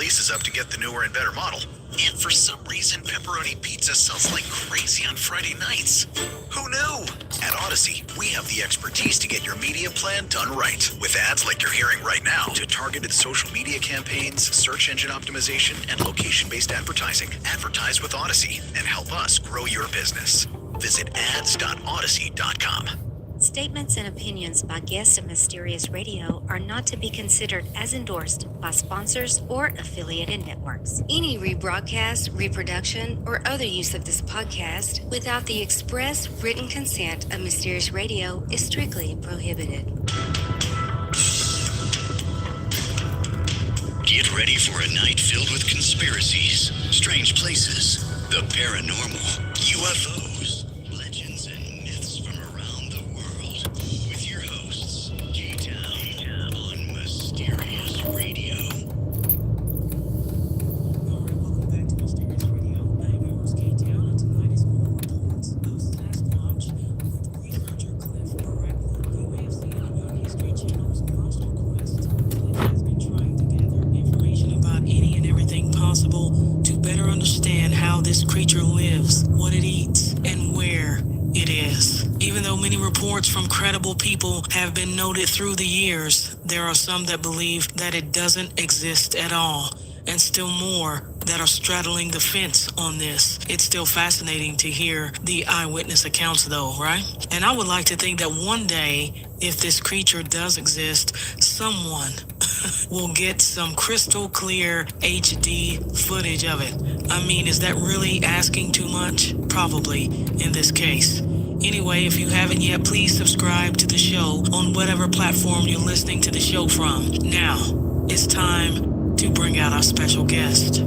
lease is up to get the newer and better model. And for some reason, pepperoni pizza sells like crazy on Friday nights. Who knew? At Odyssey, we have the expertise to get your media plan done right. With ads like you're hearing right now, to targeted social media campaigns, search engine optimization, and location-based advertising. Advertise with Odyssey and help us grow your business. Visit ads.odyssey.com. Statements and opinions by guests of Mysterious Radio are not to be considered as endorsed by sponsors or affiliated networks. Any rebroadcast, reproduction, or other use of this podcast without the express written consent of Mysterious Radio is strictly prohibited. Get ready for a night filled with conspiracies, strange places, the paranormal, UFOs, legends, and myths from around the world. With your hosts, K-Town, on Mysterious Radio. Alright, welcome back to Mysterious Radio. I'm your host, K-Town, and tonight is more reports of Sasquatch with researcher Cliff Barackman. You may have seen on History Channel's Monster Quest. Cliff has been trying to gather information about any and everything possible to better understand how this creature lives, what it eats, and where it is. Even though many reports from credible people have been noted through the years, there are some that believe that it doesn't exist at all, and still more that are straddling the fence on this. It's still fascinating to hear the eyewitness accounts though, right? And I would like to think that one day, if this creature does exist, someone will get some crystal clear HD footage of it. I mean, is that really asking too much? Probably in this case. Anyway, if you haven't yet, please subscribe to the show on whatever platform you're listening to the show from. Now, it's time to bring out our special guest.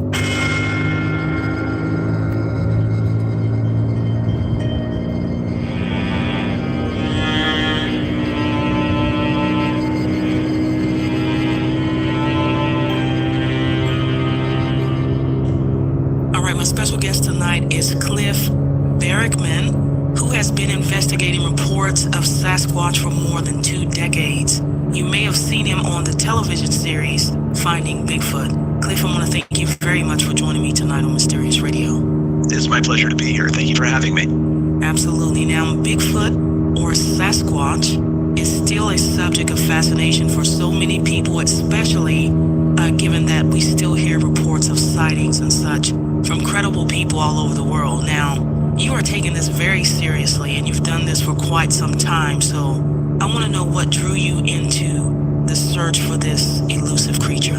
My special guest tonight is Cliff Barackman, who has been investigating reports of Sasquatch for more than 2 decades. You may have seen him on the television series Finding Bigfoot. Cliff, I want to thank you very much for joining me tonight on Mysterious Radio. It's my pleasure to be here. Thank you for having me. Absolutely. Now, Bigfoot or Sasquatch is still a subject of fascination for so many people, especially given that we still hear reports of sightings and such from credible people all over the world. Now, you are taking this very seriously, and you've done this for quite some time, so I want to know what drew you into the search for this elusive creature.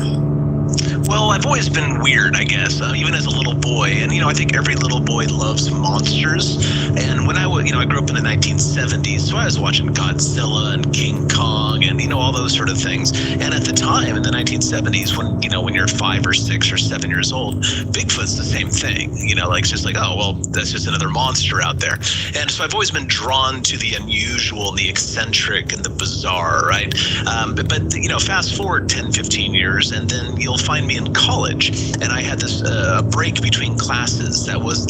Well, I've always been weird, I guess, even as a little boy. And, I think every little boy loves monsters. And when I grew up in the 1970s, so I was watching Godzilla and King Kong and, all those sort of things. And at the time, in the 1970s, when you're 5 or 6 or 7 years old, Bigfoot's the same thing. It's just like, oh, well, that's just another monster out there. And so I've always been drawn to the unusual and the eccentric and the bizarre, right? But fast forward 10, 15 years, and then you'll find me in college, and I had this break between classes that was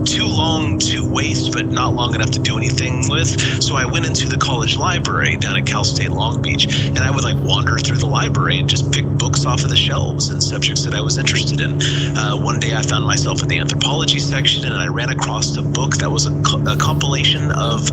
too long to waste, but not long enough to do anything with. So I went into the college library down at Cal State Long Beach, and I would wander through the library and just pick books off of the shelves and subjects that I was interested in. One day I found myself in the anthropology section, and I ran across a book that was a compilation of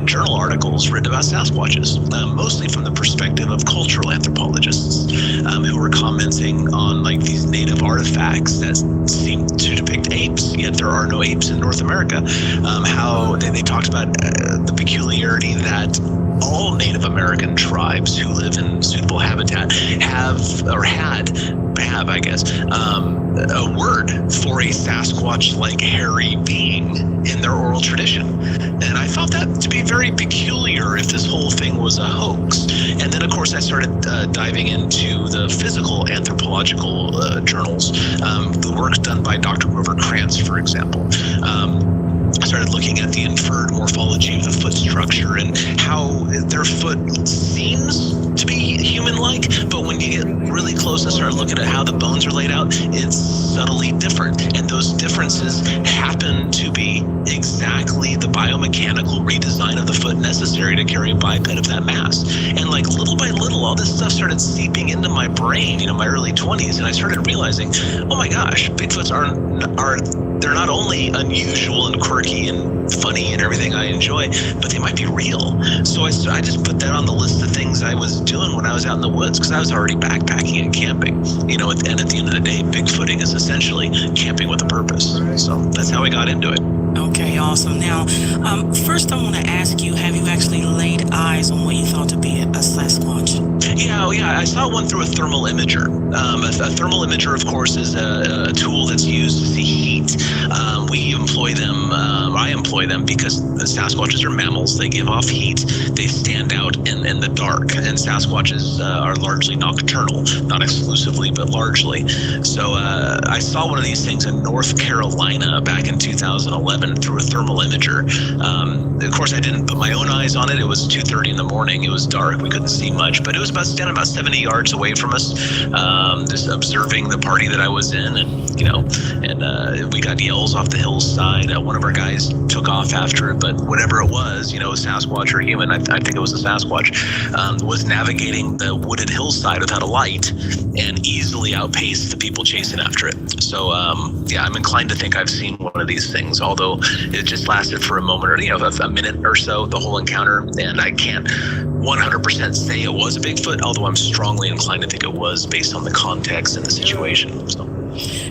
journal articles written about Sasquatches, mostly from the perspective of cultural anthropologists who were commenting on these native artifacts that seem to depict apes, yet there are no apes in North America. How they talked about the peculiarity that all Native American tribes who live in suitable habitat have, I guess, a word for a Sasquatch-like hairy being in their oral tradition. And I found that to be very peculiar if this whole thing was a hoax. And then, of course, I started diving into the physical anthropological journals, the work done by Dr. Grover Krantz, for example. I started looking at the inferred morphology of the foot structure and how their foot seems to be human-like, but when you get really close and start looking at how the bones are laid out, it's subtly different. And those differences happen to be exactly the biomechanical redesign of the foot necessary to carry a biped of that mass. And like little by little, all this stuff started seeping into my brain, my early 20s, and I started realizing, oh my gosh, Bigfoots they're not only unusual and quirky and funny and everything I enjoy, but they might be real. So I just put that on the list of things I was doing when I was out in the woods, because I was already backpacking and camping. And at the end of the day, Bigfooting is essentially camping with a purpose. So that's how I got into it. Okay, awesome. Now, first I want to ask you, have you actually laid eyes on what you thought to be a Sasquatch? Yeah, I saw one through a thermal imager. A thermal imager, of course, is a tool that's used to see heat. I employ them because the Sasquatches are mammals. They give off heat. They stand out in the dark. And Sasquatches are largely nocturnal, not exclusively, but largely. So I saw one of these things in North Carolina back in 2011 through a thermal imager. Of course, I didn't put my own eyes on it. It was 2:30 in the morning. It was dark. We couldn't see much, but it was standing about 70 yards away from us, just observing the party that I was in. And we got yells off the hillside. One of our guys took off after it, but whatever it was, a Sasquatch or human, I think it was a Sasquatch, was navigating the wooded hillside without a light and easily outpaced the people chasing after it. So, I'm inclined to think I've seen one of these things, although it just lasted for a moment or, a minute or so, the whole encounter, and I can't 100% say it was a Bigfoot, although I'm strongly inclined to think it was based on the context and the situation. So.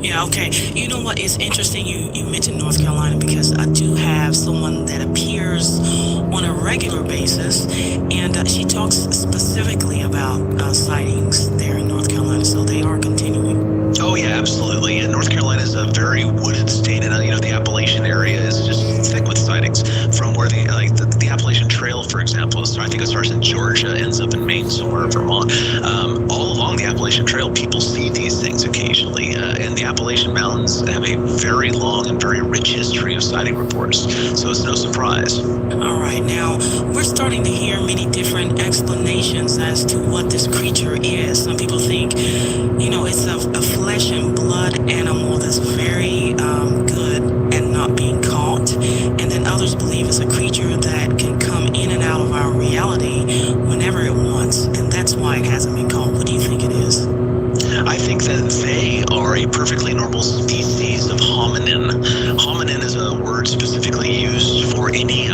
Yeah, okay. You know what is interesting? You mentioned North Carolina, because I do have someone that appears on a regular basis, and she talks specifically about sightings there in North Carolina, so they are continuing. Oh yeah, absolutely. And North Carolina is a very wooded state, and the Appalachian area is just thick with sightings. From where the Appalachian Trail, for example, I think it starts in Georgia, ends up in Maine, somewhere in Vermont. All along the Appalachian Trail, people see these things occasionally, and the Appalachian Mountains have a very long and very rich history of sighting reports, so it's no surprise. All right, now we're starting to hear many different explanations as to what this creature is. Some people think, it's a flesh and blood animal that's very good and not being caught, and then others believe it's a creature that can come in and out of our reality whenever it wants, and that's why it hasn't been caught. What do you think it is? I think that they are a perfectly normal species of hominin. Hominin is a word specifically used for any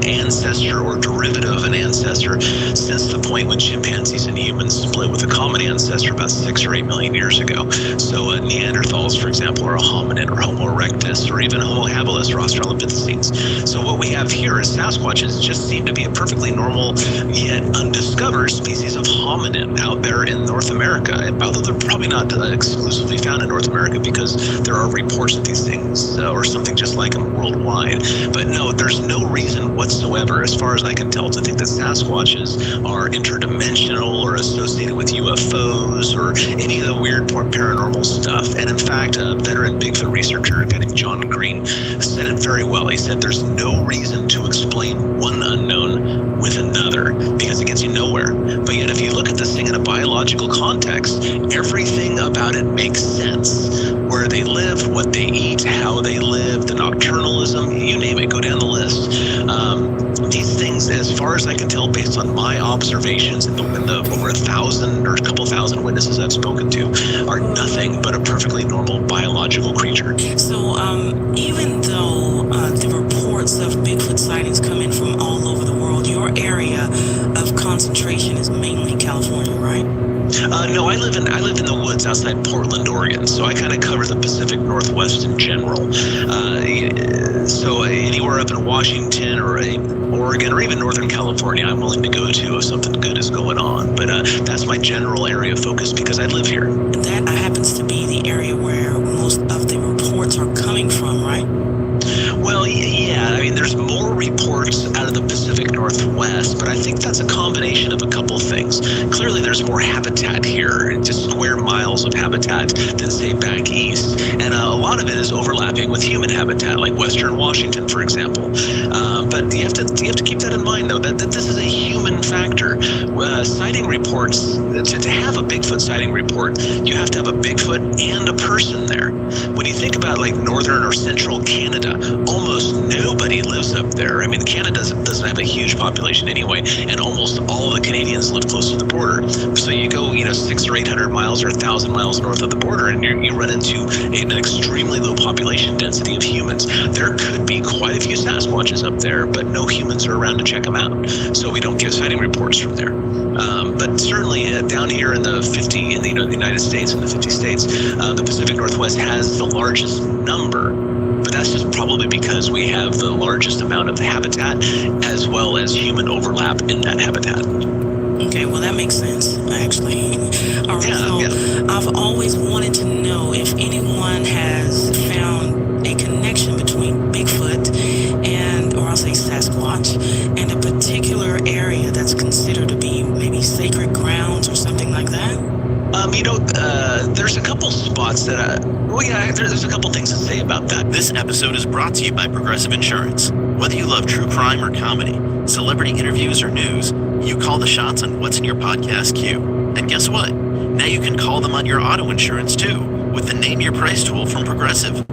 ancestor or derivative of an ancestor since the point when chimpanzees and humans split with a common ancestor about 6 or 8 million years ago. So Neanderthals, for example, are a hominin, or Homo erectus, or even Homo habilis, or Australopithecines. So what we have here is Sasquatches just seem to be a perfectly normal yet undiscovered species of hominin out there in North America, although they're probably not exclusively found in North America, because there are reports of these things or something just like them worldwide. But no, there's no reason whatsoever, as far as I can tell, to think that Sasquatches are interdimensional or associated with UFOs or any of the weird paranormal stuff. And in fact, a veteran Bigfoot researcher, a guy named John Green, said it very well. He said there's no reason to explain one unknown with another, because it gets you nowhere. But yet, if you look at this thing in a biological context, everything about it makes sense. Where they live, what they eat, how they live, the nocturnalism, you name it, go down the list. These things, as far as I can tell, based on my observations in the over 1,000 or a couple thousand witnesses I've spoken to, are nothing but a perfectly normal biological creature. So even though the reports of Bigfoot sightings come in from all over the world, your area of concentration is mainly California, right? No, I live in the woods outside Portland, Oregon, so I kind of cover the Pacific Northwest in general. So anywhere up in Washington or Oregon or even Northern California, I'm willing to go to if something good is going on. But that's my general area of focus because I live here. That happens to be the area where most of the reports are coming from, right? Well, yeah. I mean, there's more reports out of the Pacific Northwest, but I think that's a combination of a couple things. Clearly, there's more habitat here, just square miles of habitat than, say, back east. And a lot of it is overlapping with human habitat, like Western Washington, for example. But you have to keep that in mind, though, that this is a human factor. Sighting reports, to have a Bigfoot sighting report, you have to have a Bigfoot and a person there. When you think about like northern or central Canada, almost nobody lives up there. I mean, Canada doesn't have a huge population anyway, and almost all of the Canadians live close to the border. So you go, 600 or 800 miles or 1,000 miles north of the border, and you run into an extremely low population density of humans. There could be quite a few Sasquatches up there, but no humans are around to check them out. So we don't get sighting reports from there. But certainly down here in the United States, in the 50 states, the Pacific Northwest has the largest number. But that's just probably because we have the largest amount of habitat as well as human overlap in that habitat. Okay, well, that makes sense, actually. All right, I've always wanted to know if anyone has found a connection between Bigfoot or I'll say Sasquatch, and a particular area that's considered to be maybe sacred grounds or something like that. There's a couple spots that, there's a couple things to say about that. This episode is brought to you by Progressive Insurance. Whether you love true crime or comedy, celebrity interviews or news, you call the shots on what's in your podcast queue. And guess what? Now you can call them on your auto insurance too, with the Name Your Price tool from Progressive.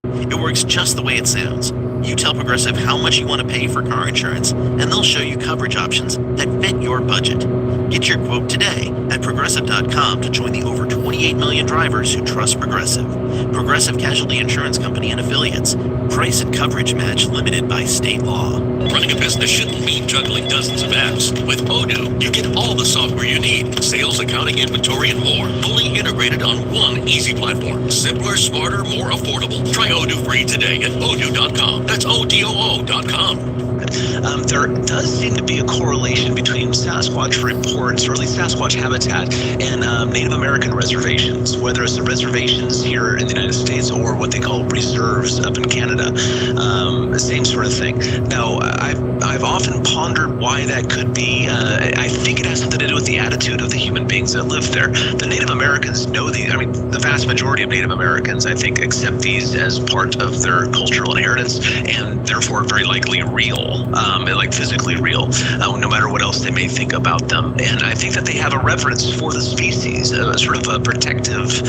It works just the way it sounds. You tell Progressive how much you want to pay for car insurance, and they'll show you coverage options that fit your budget. Get your quote today at Progressive.com to join the over 28 million drivers who trust Progressive. Progressive Casualty Insurance Company and Affiliates. Price and coverage match limited by state law. Running a business shouldn't mean juggling dozens of apps. With Odoo, you get all the software you need. Sales, accounting, inventory, and more. Fully integrated on one easy platform. Simpler, smarter, more affordable. Try Odoo free today at Odoo.com. That's ODOO.com. There does seem to be a correlation between Sasquatch reports, or at least Sasquatch habitat, and Native American reservations, whether it's the reservations here in the United States or what they call reserves up in Canada. Same sort of thing. Now, I've often pondered why that could be. I think it has something to do with the attitude of the human beings that live there. The Native Americans know the vast majority of Native Americans, I think, accept these as part of their cultural inheritance, and therefore very likely real, like physically real, no matter what else they may think about them. And I think that they have a reverence for the species, sort of a protective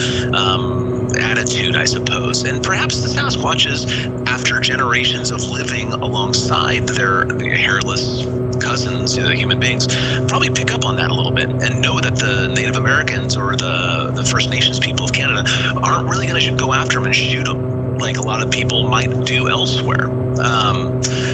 attitude, I suppose. And perhaps the Sasquatches, after generations of living alongside their hairless cousins, the human beings, probably pick up on that a little bit and know that the Native Americans or the First Nations people of Canada aren't really going to go after them and shoot them like a lot of people might do elsewhere.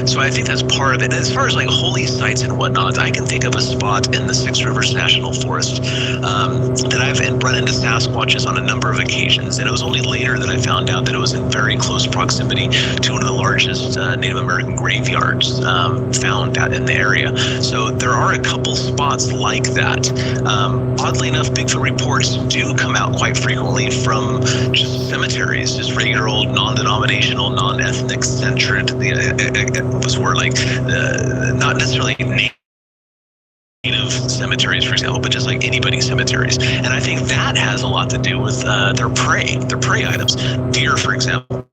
So I think that's part of it. As far as like holy sites and whatnot, I can think of a spot in the Six Rivers National Forest that I've run into Sasquatches on a number of occasions, and it was only later that I found out that it was in very close proximity to one of the largest Native American graveyards found out in the area. So there are a couple spots like that. Oddly enough, Bigfoot reports do come out quite frequently from just cemeteries, just regular old non-denominational, non-ethnic centered. It was where like not necessarily native cemeteries, for example, but just like anybody's cemeteries. And I think that has a lot to do with their prey items. Deer, for example.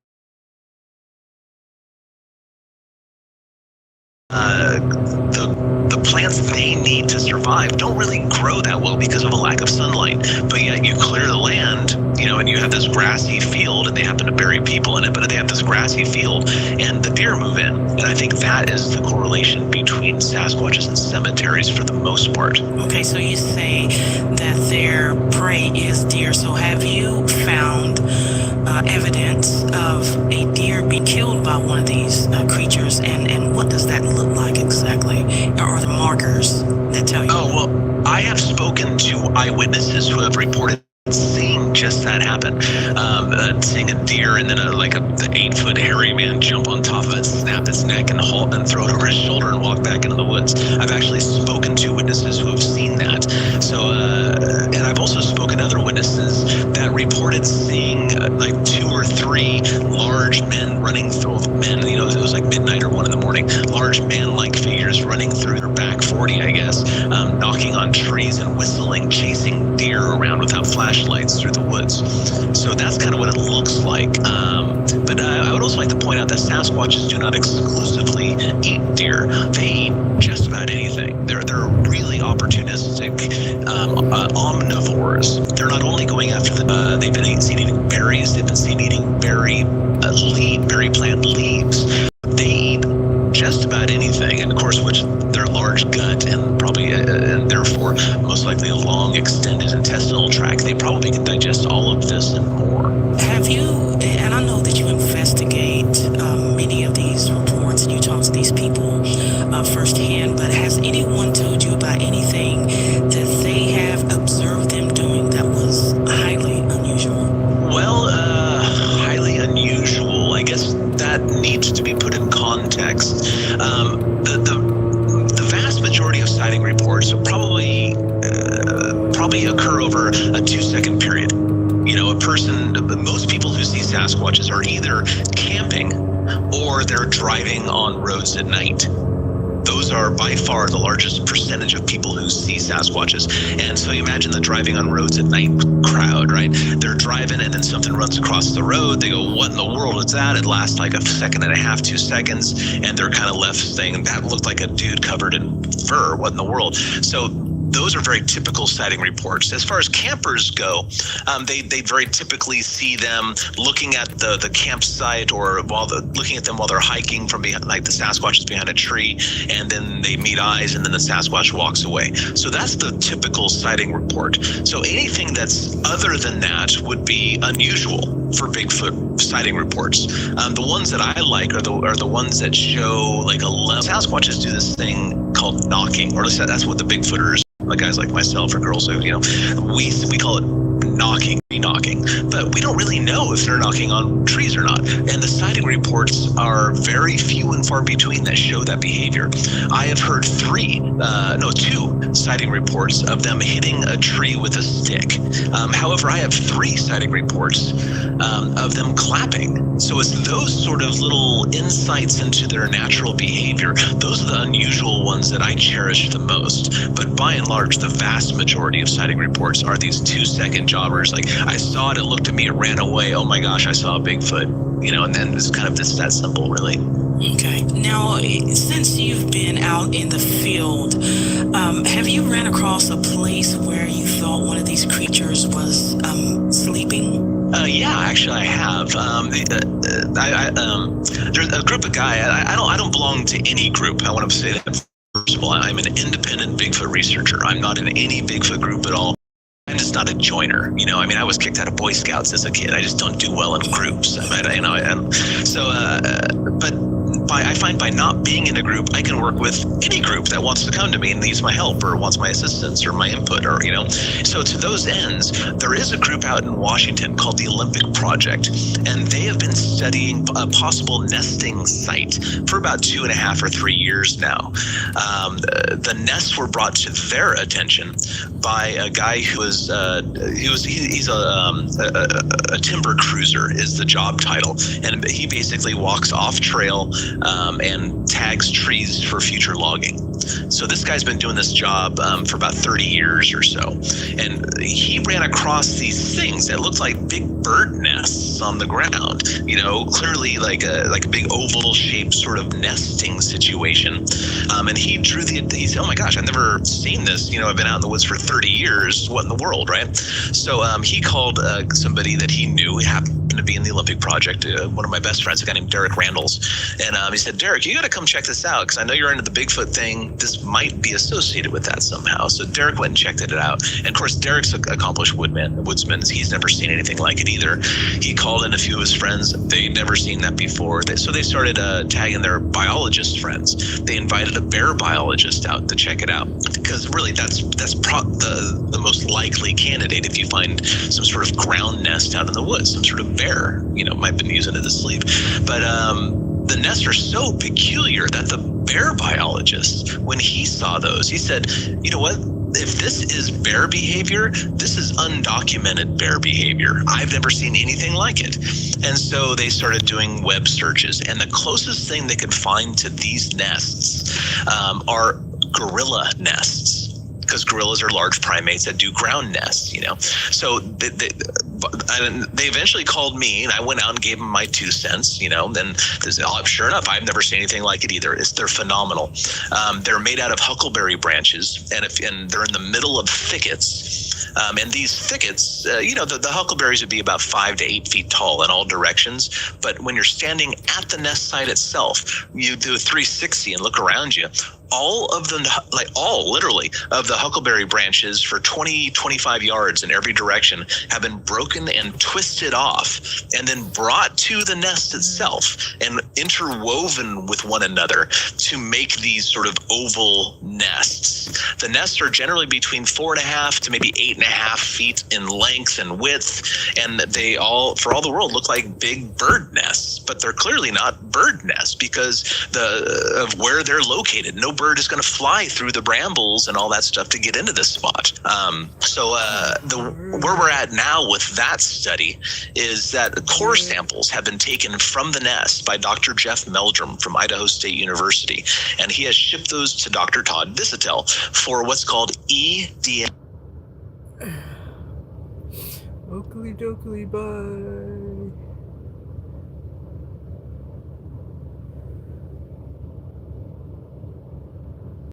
The plants they need to survive don't really grow that well because of a lack of sunlight. But yet you clear the land, and you have this grassy field, and they happen to bury people in it, but they have this grassy field, and the deer move in. And I think that is the correlation between Sasquatches and cemeteries for the most part. Okay, so you say that their prey is deer. So have you found evidence of a deer being killed by one of these creatures, and what does that look like exactly? Or the markers that tell you? Oh, well, I have spoken to eyewitnesses who have reported seeing just that happen. Seeing a deer and then an 8-foot hairy man jump on top of it, snap its neck, and halt and throw it over his shoulder and walk back into the woods. I've actually spoken to witnesses who have seen that. So, and I've also spoken to other witnesses that reported seeing like 2 or 3 large men running through it was like midnight or 1 in the morning, large man-like figures running through their back 40, I guess, knocking on trees and whistling, chasing deer around without flashlights through the woods. So that's kind of what it looks like. But I would also like to point out that Sasquatches do not exclusively eat deer. They eat just about anything. They're really opportunistic omnivores. They're not only going after they've been seen eating berries, they've been seen eating berry plant leaves. They eat just about anything, and of course, with their large gut and probably and therefore most likely a long extended intestinal tract, they probably can digest all of this and more. Have you, and I know that you investigate many of these reports and you talk to these people firsthand, but has anyone told you about anything that they have observed them doing that was highly unusual? Well, highly unusual, I guess that needs to be put in context. The vast majority of sighting reports probably occur over a 2-second period. Most people who see Sasquatches are either camping or they're driving on roads at night. Those are by far the largest percentage of people who see Sasquatches. And so you imagine the driving on roads at night crowd, right? They're driving and then something runs across the road. They go, what in the world is that? It lasts like 1.5 seconds, 2 seconds. And they're kind of left saying, that looked like a dude covered in fur. What in the world? So those are very typical sighting reports. As far as campers go, they very typically see them looking at the campsite or looking at them while they're hiking from behind, like the Sasquatch is behind a tree, and then they meet eyes, and then the Sasquatch walks away. So that's the typical sighting report. So anything that's other than that would be unusual for Bigfoot sighting reports. The ones that I like are the ones that show like a level. Sasquatches do this thing called knocking, or at least that's what the Bigfooters, like guys like myself or girls who, we call it knocking, but we don't really know if they're knocking on trees or not. And the sighting reports are very few and far between that show that behavior. I have heard 2 sighting reports of them hitting a tree with a stick. However, I have 3 sighting reports of them clapping. So it's those sort of little insights into their natural behavior. Those are the unusual ones that I cherish the most. But by and large, the vast majority of sighting reports are these 2-second jobbers. Like, I saw it, it looked at me, it ran away. Oh my gosh, I saw a Bigfoot. And then it's kind of that simple, really. Okay. Now, since you've been out in the field, have you ran across a place where you thought one of these creatures was sleeping? Yeah, actually, I have. There's a group of guys. I don't belong to any group. I want to say that first of all. I'm an independent Bigfoot researcher. I'm not in any Bigfoot group at all. I'm just not a joiner. I was kicked out of Boy Scouts as a kid. I just don't do well in groups. I find by not being in a group, I can work with any group that wants to come to me and needs my help or wants my assistance or my input So to those ends, there is a group out in Washington called the Olympic Project, and they have been studying a possible nesting site for about 2.5 or 3 years now. The nests were brought to their attention by a guy who was he's a timber cruiser is the job title, and he basically walks off trail and tags trees for future logging. So this guy's been doing this job for about 30 years or so, and he ran across these things that looked like big bird nests on the ground. Clearly like a big oval shaped sort of nesting situation. And he drew he said, "Oh my gosh, I've never seen this. I've been out in the woods for 30 years. What in the world, right?" So he called somebody that he knew. He happened to be in the Olympic Project. One of my best friends, a guy named Derek Randalls, and he said, "Derek, you got to come check this out because I know you're into the Bigfoot thing. This might be associated with that somehow." So Derek went and checked it out. And of course, Derek's an accomplished woodsman. He's never seen anything like it either. He called in a few of his friends. They'd never seen that before. So they started tagging their biologist friends. They invited a bear biologist out to check it out because really that's the most likely candidate if you find some sort of ground nest out in the woods, some sort of bear, might have been using it to sleep. But the nests are so peculiar that the bear biologist, when he saw those, he said, "You know what? if this is bear behavior, this is undocumented bear behavior. I've never seen anything like it. And so they started doing web searches, and the closest thing they could find to these nests are gorilla nests, because gorillas are large primates that do ground nests, you know. So they eventually called me, and I went out and gave them my 2 cents, you know. Then sure enough, I've never seen anything like it either. They're phenomenal. They're made out of huckleberry branches, and they're in the middle of thickets. And these thickets, the huckleberries would be about 5 to 8 feet tall in all directions. But when you're standing at the nest site itself, you do a 360 and look around you. All of them, literally, of the huckleberry branches for 20, 25 yards in every direction have been broken and twisted off and then brought to the nest itself and interwoven with one another to make these sort of oval nests. The nests are generally between 4.5 to maybe 8.5 feet in length and width, and they all, for all the world, look like big bird nests, but they're clearly not bird nests because of where they're located. No bird is going to fly through the brambles and all that stuff to get into this spot. Where we're at now with that study is that core samples have been taken from the nest by Dr. Jeff Meldrum from Idaho State University, and he has shipped those to Dr. Todd Visitel for what's called eDNA. Oakley dokley, bye.